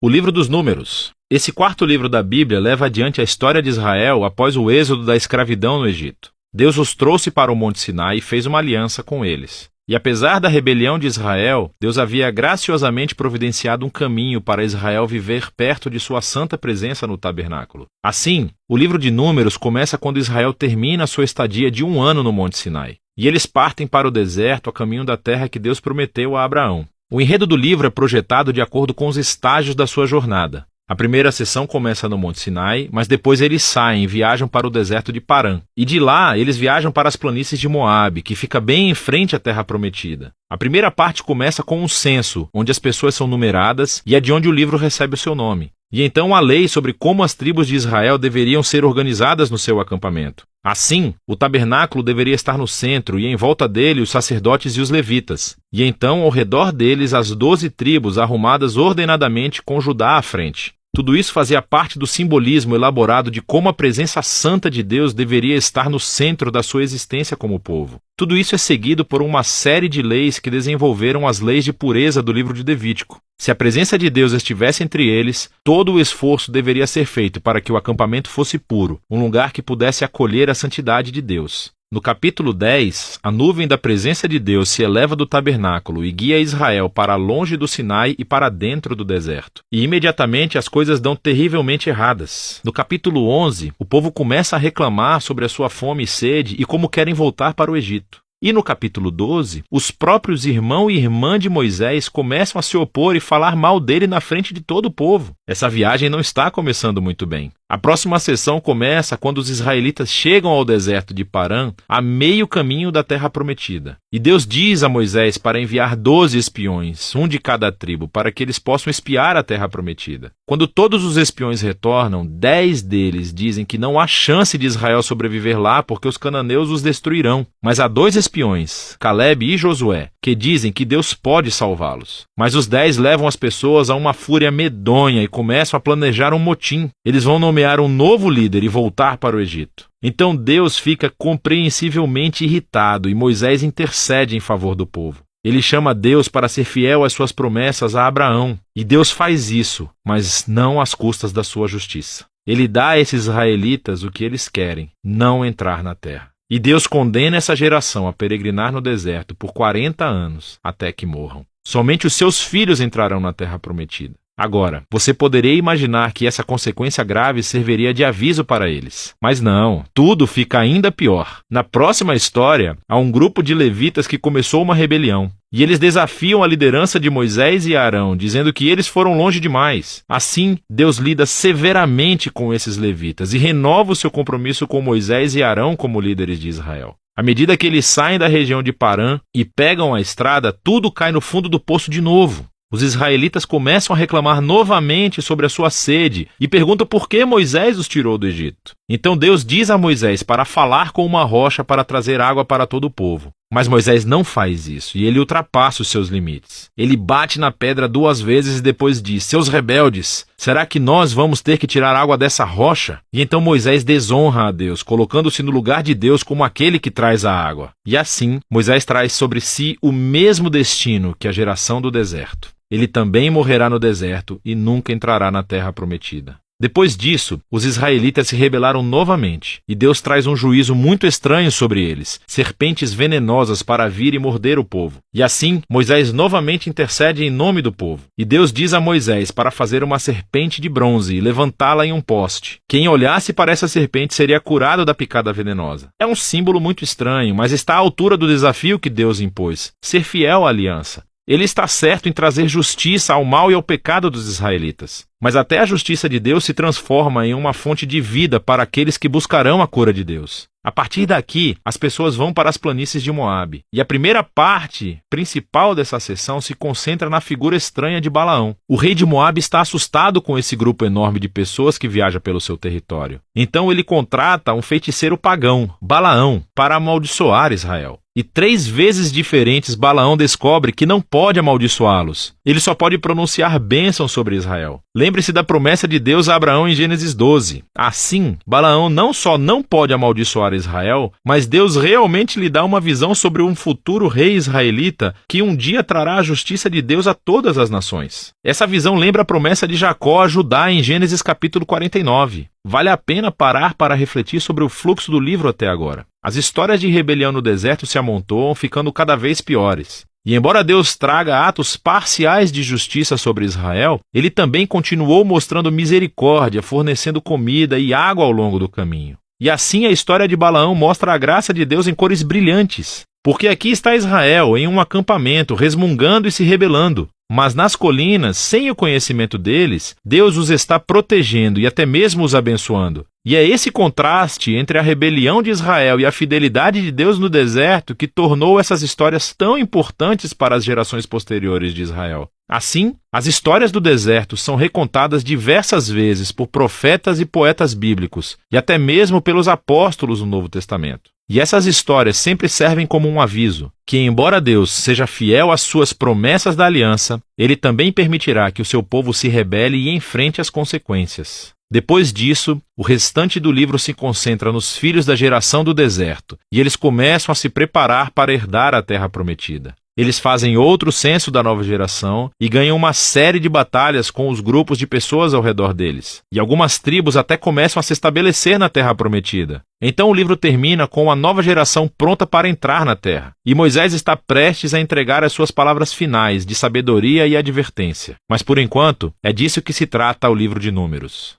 O livro dos Números. Esse quarto livro da Bíblia leva adiante a história de Israel após o êxodo da escravidão no Egito. Deus os trouxe para o Monte Sinai e fez uma aliança com eles. E apesar da rebelião de Israel, Deus havia graciosamente providenciado um caminho para Israel viver perto de sua santa presença no tabernáculo. Assim, o livro de Números começa quando Israel termina sua estadia de 1 ano no Monte Sinai. E eles partem para o deserto a caminho da terra que Deus prometeu a Abraão. O enredo do livro é projetado de acordo com os estágios da sua jornada. A primeira sessão começa no Monte Sinai, mas depois eles saem e viajam para o deserto de Parã. E de lá, eles viajam para as planícies de Moabe, que fica bem em frente à Terra Prometida. A primeira parte começa com um censo, onde as pessoas são numeradas e é de onde o livro recebe o seu nome. E então a lei sobre como as tribos de Israel deveriam ser organizadas no seu acampamento. Assim, o tabernáculo deveria estar no centro e em volta dele os sacerdotes e os levitas. E então, ao redor deles, as 12 tribos arrumadas ordenadamente com Judá à frente. Tudo isso fazia parte do simbolismo elaborado de como a presença santa de Deus deveria estar no centro da sua existência como povo. Tudo isso é seguido por uma série de leis que desenvolveram as leis de pureza do livro de Levítico. Se a presença de Deus estivesse entre eles, todo o esforço deveria ser feito para que o acampamento fosse puro, um lugar que pudesse acolher a santidade de Deus. No capítulo 10, a nuvem da presença de Deus se eleva do tabernáculo e guia Israel para longe do Sinai e para dentro do deserto. E imediatamente as coisas dão terrivelmente erradas. No capítulo 11, o povo começa a reclamar sobre a sua fome e sede e como querem voltar para o Egito. E no capítulo 12, os próprios irmão e irmã de Moisés começam a se opor e falar mal dele na frente de todo o povo. Essa viagem não está começando muito bem. A próxima sessão começa quando os israelitas chegam ao deserto de Parã, a meio caminho da terra prometida. E Deus diz a Moisés para enviar 12 espiões, um de cada tribo, para que eles possam espiar a terra prometida. Quando todos os espiões retornam, 10 deles dizem que não há chance de Israel sobreviver lá porque os cananeus os destruirão. Mas há 2 espiões, Caleb e Josué, que dizem que Deus pode salvá-los. Mas os 10 levam as pessoas a uma fúria medonha e começam a planejar um motim. Eles vão nomear um novo líder e voltar para o Egito. Então Deus fica compreensivelmente irritado e Moisés intercede em favor do povo. Ele chama Deus para ser fiel às suas promessas a Abraão. E Deus faz isso, mas não às custas da sua justiça. Ele dá a esses israelitas o que eles querem, não entrar na terra. E Deus condena essa geração a peregrinar no deserto por 40 anos, até que morram. Somente os seus filhos entrarão na terra prometida. Agora, você poderia imaginar que essa consequência grave serviria de aviso para eles. Mas não, tudo fica ainda pior. Na próxima história, há um grupo de levitas que começou uma rebelião. E eles desafiam a liderança de Moisés e Arão, dizendo que eles foram longe demais. Assim, Deus lida severamente com esses levitas e renova o seu compromisso com Moisés e Arão como líderes de Israel. À medida que eles saem da região de Parã e pegam a estrada, tudo cai no fundo do poço de novo. Os israelitas começam a reclamar novamente sobre a sua sede e perguntam por que Moisés os tirou do Egito. Então Deus diz a Moisés para falar com uma rocha para trazer água para todo o povo. Mas Moisés não faz isso e ele ultrapassa os seus limites. Ele bate na pedra 2 vezes e depois diz: "Seus rebeldes, será que nós vamos ter que tirar água dessa rocha?" E então Moisés desonra a Deus, colocando-se no lugar de Deus como aquele que traz a água. E assim, Moisés traz sobre si o mesmo destino que a geração do deserto. Ele também morrerá no deserto e nunca entrará na terra prometida. Depois disso, os israelitas se rebelaram novamente, e Deus traz um juízo muito estranho sobre eles, serpentes venenosas para vir e morder o povo. E assim, Moisés novamente intercede em nome do povo. E Deus diz a Moisés para fazer uma serpente de bronze e levantá-la em um poste. Quem olhasse para essa serpente seria curado da picada venenosa. É um símbolo muito estranho, mas está à altura do desafio que Deus impôs: ser fiel à aliança. Ele está certo em trazer justiça ao mal e ao pecado dos israelitas. Mas até a justiça de Deus se transforma em uma fonte de vida para aqueles que buscarão a cura de Deus. A partir daqui, as pessoas vão para as planícies de Moabe. E a primeira parte principal dessa sessão se concentra na figura estranha de Balaão. O rei de Moabe está assustado com esse grupo enorme de pessoas que viaja pelo seu território. Então ele contrata um feiticeiro pagão, Balaão, para amaldiçoar Israel. E 3 vezes diferentes Balaão descobre que não pode amaldiçoá-los. Ele só pode pronunciar bênção sobre Israel. Lembre-se da promessa de Deus a Abraão em Gênesis 12. Assim, Balaão não só não pode amaldiçoar Israel, mas Deus realmente lhe dá uma visão sobre um futuro rei israelita que um dia trará a justiça de Deus a todas as nações. Essa visão lembra a promessa de Jacó a Judá em Gênesis capítulo 49. Vale a pena parar para refletir sobre o fluxo do livro até agora. As histórias de rebelião no deserto se amontoam, ficando cada vez piores. E embora Deus traga atos parciais de justiça sobre Israel, ele também continuou mostrando misericórdia, fornecendo comida e água ao longo do caminho. E assim a história de Balaão mostra a graça de Deus em cores brilhantes. Porque aqui está Israel em um acampamento, resmungando e se rebelando. Mas nas colinas, sem o conhecimento deles, Deus os está protegendo e até mesmo os abençoando. E é esse contraste entre a rebelião de Israel e a fidelidade de Deus no deserto que tornou essas histórias tão importantes para as gerações posteriores de Israel. Assim, as histórias do deserto são recontadas diversas vezes por profetas e poetas bíblicos, e até mesmo pelos apóstolos no Novo Testamento. E essas histórias sempre servem como um aviso, que embora Deus seja fiel às suas promessas da aliança, ele também permitirá que o seu povo se rebele e enfrente as consequências. Depois disso, o restante do livro se concentra nos filhos da geração do deserto, e eles começam a se preparar para herdar a terra prometida. Eles fazem outro censo da nova geração e ganham uma série de batalhas com os grupos de pessoas ao redor deles. E algumas tribos até começam a se estabelecer na terra prometida. Então o livro termina com a nova geração pronta para entrar na terra. E Moisés está prestes a entregar as suas palavras finais de sabedoria e advertência. Mas por enquanto, é disso que se trata o livro de Números.